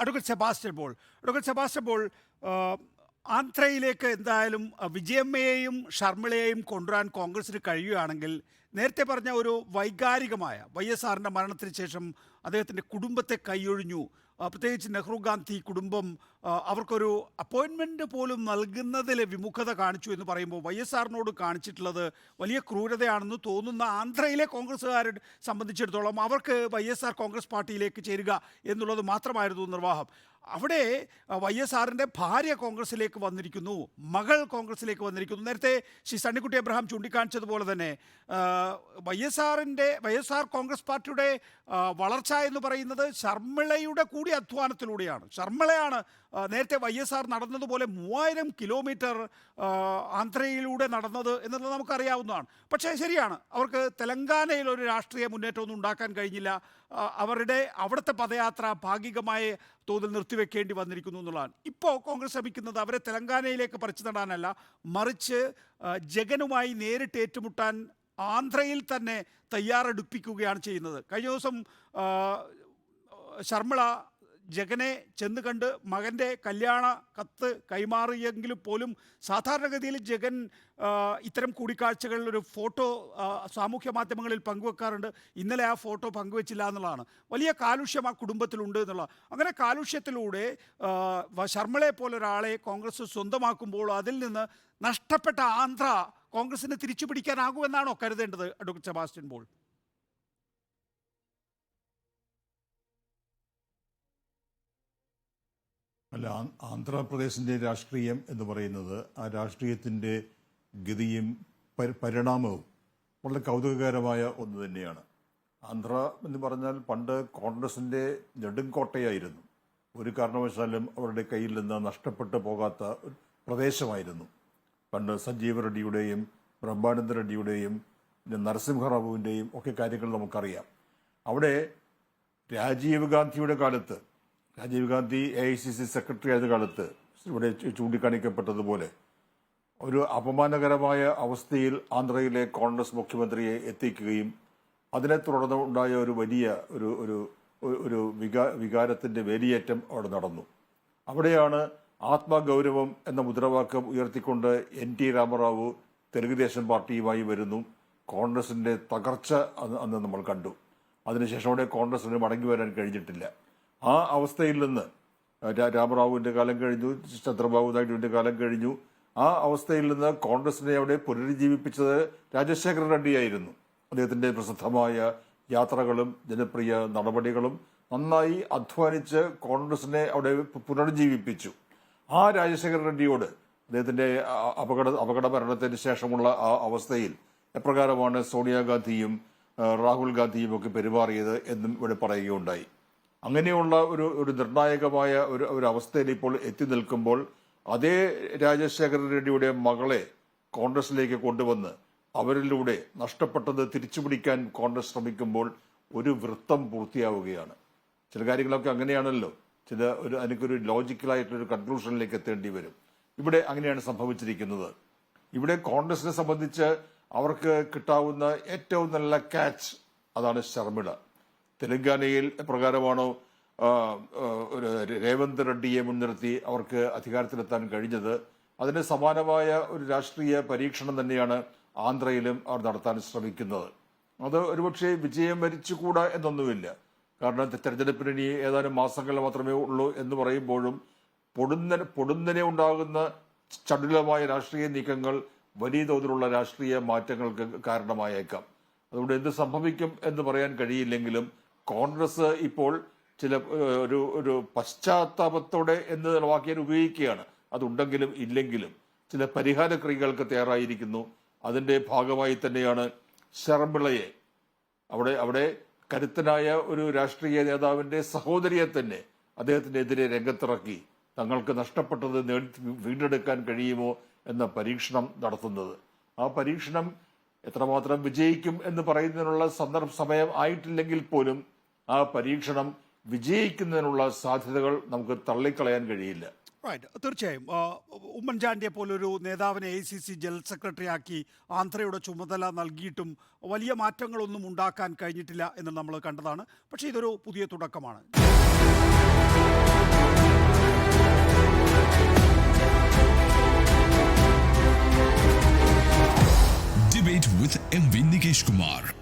Advocate Sebastian Paul, ആന്ധ്രയിലേക്ക് എന്തായാലും വിജയമ്മയെയും ഷർമിളയെയും കൊണ്ടുവരാൻ കോൺഗ്രസിന് കഴിയുകയാണെങ്കിൽ നേരത്തെ പറഞ്ഞ ഒരു വൈകാരികമായ YSRന്റെ മരണത്തിന് ശേഷം അദ്ദേഹത്തിൻ്റെ കുടുംബത്തെ കൈയൊഴിഞ്ഞു, പ്രത്യേകിച്ച് നെഹ്റു ഗാന്ധി കുടുംബം അവർക്കൊരു അപ്പോയിൻമെൻറ്റ് പോലും നൽകുന്നതിൽ വിമുഖത കാണിച്ചു എന്ന് പറയുമ്പോൾ YSRനോട് കാണിച്ചിട്ടുള്ളത് വലിയ ക്രൂരതയാണെന്ന് തോന്നുന്ന ആന്ധ്രയിലെ കോൺഗ്രസ്സുകാരെ സംബന്ധിച്ചിടത്തോളം അവർക്ക് YSR കോൺഗ്രസ് പാർട്ടിയിലേക്ക് ചേരുക എന്നുള്ളത് മാത്രമായിരുന്നു നിർവാഹം. അവിടെ YSRന്റെ ഭാര്യ കോൺഗ്രസിലേക്ക് വന്നിരിക്കുന്നു, മകൾ കോൺഗ്രസിലേക്ക് വന്നിരിക്കുന്നു. നേരത്തെ ശ്രീ സണ്ണിക്കുട്ടി എബ്രഹാം ചൂണ്ടിക്കാണിച്ചതുപോലെ തന്നെ YSR കോൺഗ്രസ് പാർട്ടിയുടെ വളർച്ച എന്ന് പറയുന്നത് ശർമിളയുടെ കൂടി അധ്വാനത്തിലൂടെയാണ്. ശർമിളയാണ് നേരത്തെ YSR നടന്നതുപോലെ 3000 കിലോമീറ്റർ ആന്ധ്രയിലൂടെ നടന്നത് എന്നുള്ളത് നമുക്കറിയാവുന്നതാണ്. പക്ഷേ ശരിയാണ്, അവർക്ക് തെലങ്കാനയിൽ ഒരു രാഷ്ട്രീയ മുന്നേറ്റമൊന്നും ഉണ്ടാക്കാൻ കഴിഞ്ഞില്ല. അവിടുത്തെ പദയാത്ര ഭാഗികമായ തോതിൽ നിർത്തിവെക്കേണ്ടി വന്നിരിക്കുന്നു എന്നുള്ളതാണ്. ഇപ്പോൾ കോൺഗ്രസ് ശ്രമിക്കുന്നത് അവരെ തെലങ്കാനയിലേക്ക് പറിച്ചു നടാനല്ല, മറിച്ച് ജഗനുമായി നേരിട്ട് ഏറ്റുമുട്ടാൻ ആന്ധ്രയിൽ തന്നെ തയ്യാറെടുപ്പിക്കുകയാണ് ചെയ്യുന്നത്. കഴിഞ്ഞ ദിവസം ശർമിള ജഗനെ ചെന്ന് കണ്ട് മകൻ്റെ കല്യാണ കത്ത് കൈമാറിയെങ്കിലും പോലും സാധാരണഗതിയിൽ ജഗൻ ഇത്തരം കൂടിക്കാഴ്ചകളിൽ ഒരു ഫോട്ടോ സാമൂഹ്യ മാധ്യമങ്ങളിൽ പങ്കുവെക്കാറുണ്ട്. ഇന്നലെ ആ ഫോട്ടോ പങ്കുവെച്ചില്ല എന്നുള്ളതാണ്. വലിയ കാലുഷ്യം ആ കുടുംബത്തിലുണ്ട് എന്നുള്ളത്. അങ്ങനെ കാലുഷ്യത്തിലൂടെ ശർമിളയെ പോലൊരാളെ കോൺഗ്രസ് സ്വന്തമാക്കുമ്പോൾ അതിൽ നിന്ന് നഷ്ടപ്പെട്ട ആന്ധ്ര കോൺഗ്രസിന് തിരിച്ചു പിടിക്കാനാകുമെന്നാണോ കരുതേണ്ടത് അഡ്വക്കേറ്റ് സെബാസ്റ്റ്യൻ പോൾ? അല്ല, ആന്ധ്രാപ്രദേശിൻ്റെ രാഷ്ട്രീയം എന്ന് പറയുന്നത് ആ രാഷ്ട്രീയത്തിൻ്റെ ഗതിയും പരിണാമവും വളരെ കൗതുകകരമായ ഒന്ന് തന്നെയാണ്. ആന്ധ്ര എന്ന് പറഞ്ഞാൽ പണ്ട് കോൺഗ്രസിൻ്റെ നെടുങ്കോട്ടയായിരുന്നു. ഒരു കാരണവശാലും അവരുടെ കയ്യിൽ നിന്ന് നഷ്ടപ്പെട്ടു പോകാത്ത പ്രദേശമായിരുന്നു. പണ്ട് സഞ്ജീവ റെഡ്ഡിയുടെയും ബ്രഹ്മാനന്ദ റെഡ്ഡിയുടെയും നരസിംഹറാവുവിൻ്റെയും ഒക്കെ കാര്യങ്ങൾ നമുക്കറിയാം. അവിടെ രാജീവ് ഗാന്ധി AICC സെക്രട്ടറി ആയ കാലത്ത് ഇവിടെ ചൂണ്ടിക്കാണിക്കപ്പെട്ടതുപോലെ ഒരു അപമാനകരമായ അവസ്ഥയിൽ ആന്ധ്രയിലെ കോൺഗ്രസ് മുഖ്യമന്ത്രിയെ എത്തിക്കുകയും അതിനെ തുടർന്ന് ഉണ്ടായ ഒരു വലിയ ഒരു വികാരത്തിന്റെ വേലിയേറ്റം അവിടെ നടന്നു. അവിടെയാണ് ആത്മഗൗരവം എന്ന മുദ്രാവാക്യം ഉയർത്തിക്കൊണ്ട് NT രാമറാവു തെലുങ്കുദേശം പാർട്ടിയുമായി വരുന്നു. കോൺഗ്രസിന്റെ തകർച്ച അന്ന് നമ്മൾ കണ്ടു. അതിനുശേഷം അവിടെ കോൺഗ്രസിന് മടങ്ങി വരാൻ കഴിഞ്ഞിട്ടില്ല. ആ അവസ്ഥയിൽ നിന്ന് രാമറാവുവിന്റെ കാലം കഴിഞ്ഞു, ചന്ദ്രബാബു നായിഡുവിന്റെ കാലം കഴിഞ്ഞു. ആ അവസ്ഥയിൽ നിന്ന് കോൺഗ്രസിനെ അവിടെ പുനരുജ്ജീവിപ്പിച്ചത് രാജശേഖര റെഡ്ഡിയായിരുന്നു. അദ്ദേഹത്തിന്റെ പ്രസിദ്ധമായ യാത്രകളും ജനപ്രിയ നടപടികളും നന്നായി അധ്വാനിച്ച് കോൺഗ്രസിനെ അവിടെ പുനരുജ്ജീവിപ്പിച്ചു. ആ രാജശേഖര റെഡ്ഡിയോട് അദ്ദേഹത്തിന്റെ അപകട മരണത്തിന് ശേഷമുള്ള ആ അവസ്ഥയിൽ എപ്രകാരമാണ് സോണിയാഗാന്ധിയും രാഹുൽ ഗാന്ധിയും ഒക്കെ പെരുമാറിയത് എന്നും ഇവിടെ പറയുകയുണ്ടായി. അങ്ങനെയുള്ള ഒരു നിർണായകമായ ഒരു അവസ്ഥയിൽ ഇപ്പോൾ എത്തി നിൽക്കുമ്പോൾ അതേ രാജശേഖര റെഡ്ഡിയുടെ മകളെ കോൺഗ്രസിലേക്ക് കൊണ്ടുവന്ന് അവരിലൂടെ നഷ്ടപ്പെട്ടത് തിരിച്ചുപിടിക്കാൻ കോൺഗ്രസ് ശ്രമിക്കുമ്പോൾ ഒരു വൃത്തം പൂർത്തിയാവുകയാണ്. ചില കാര്യങ്ങളൊക്കെ അങ്ങനെയാണല്ലോ, എനിക്കൊരു ലോജിക്കലായിട്ടൊരു കൺക്ലൂഷനിലേക്ക് എത്തേണ്ടി വരും. ഇവിടെ അങ്ങനെയാണ് സംഭവിച്ചിരിക്കുന്നത്. ഇവിടെ കോൺഗ്രസിനെ സംബന്ധിച്ച് അവർക്ക് കിട്ടാവുന്ന ഏറ്റവും നല്ല ക്യാച്ച് അതാണ് ശർമിള. തെലങ്കാനയിൽ എപ്രകാരമാണോ രേവന്ത് റെഡ്ഡിയെ മുൻനിർത്തി അവർക്ക് അധികാരത്തിലെത്താൻ കഴിഞ്ഞത്, അതിന് സമാനമായ ഒരു രാഷ്ട്രീയ പരീക്ഷണം തന്നെയാണ് ആന്ധ്രയിലും അവർ നടത്താൻ ശ്രമിക്കുന്നത്. അത് ഒരുപക്ഷെ വിജയം വരിച്ചുകൂടാ എന്നൊന്നുമില്ല. കാരണം തെരഞ്ഞെടുപ്പിന് ഇനി ഏതാനും മാസങ്ങൾ മാത്രമേ ഉള്ളൂ എന്ന് പറയുമ്പോഴും പൊടുന്നനെ ഉണ്ടാകുന്ന ചടുലമായ രാഷ്ട്രീയ നീക്കങ്ങൾ വലിയ തോതിലുള്ള രാഷ്ട്രീയ മാറ്റങ്ങൾക്ക് കാരണമായേക്കാം. അതുകൊണ്ട് എന്ത് സംഭവിക്കും എന്ന് പറയാൻ കഴിയില്ലെങ്കിലും കോൺഗ്രസ് ഇപ്പോൾ ചില ഒരു പശ്ചാത്താപത്തോടെ എന്ന് വാക്യം ഉപയോഗിക്കുകയാണ്. അതുണ്ടെങ്കിലും ഇല്ലെങ്കിലും ചില പരിഹാര ക്രിയകൾക്ക് തയ്യാറായിരിക്കുന്നു. അതിന്റെ ഭാഗമായി തന്നെയാണ് ശർമിളയെ അവിടെ കരുത്തനായ ഒരു രാഷ്ട്രീയ നേതാവിന്റെ സഹോദരിയെ തന്നെ അദ്ദേഹത്തിനെതിരെ രംഗത്തിറക്കി തങ്ങൾക്ക് നഷ്ടപ്പെട്ടത് വീണ്ടെടുക്കാൻ കഴിയുമോ എന്ന പരീക്ഷണം നടത്തുന്നത്. ആ പരീക്ഷണം എത്രമാത്രം വിജയിക്കും എന്ന് പറയുന്നതിനുള്ള സമയം ആയിട്ടില്ലെങ്കിൽ പോലും ആ പരീക്ഷണം വിജയിക്കുന്നതിനുള്ള സാധ്യതകൾ നമുക്ക് തള്ളിക്കളയാൻ കഴിയില്ല. തീർച്ചയായും ഉമ്മൻചാണ്ടിയെ പോലൊരു നേതാവിനെ AICC ജനറൽ സെക്രട്ടറി ആക്കി ആന്ധ്രയുടെ ചുമതല നൽകിയിട്ടും വലിയ മാറ്റങ്ങളൊന്നും ഉണ്ടാക്കാൻ കഴിഞ്ഞിട്ടില്ല എന്ന് നമ്മൾ കണ്ടതാണ്. പക്ഷേ ഇതൊരു പുതിയ തുടക്കമാണ്. രാജേഷ് കുമാർ.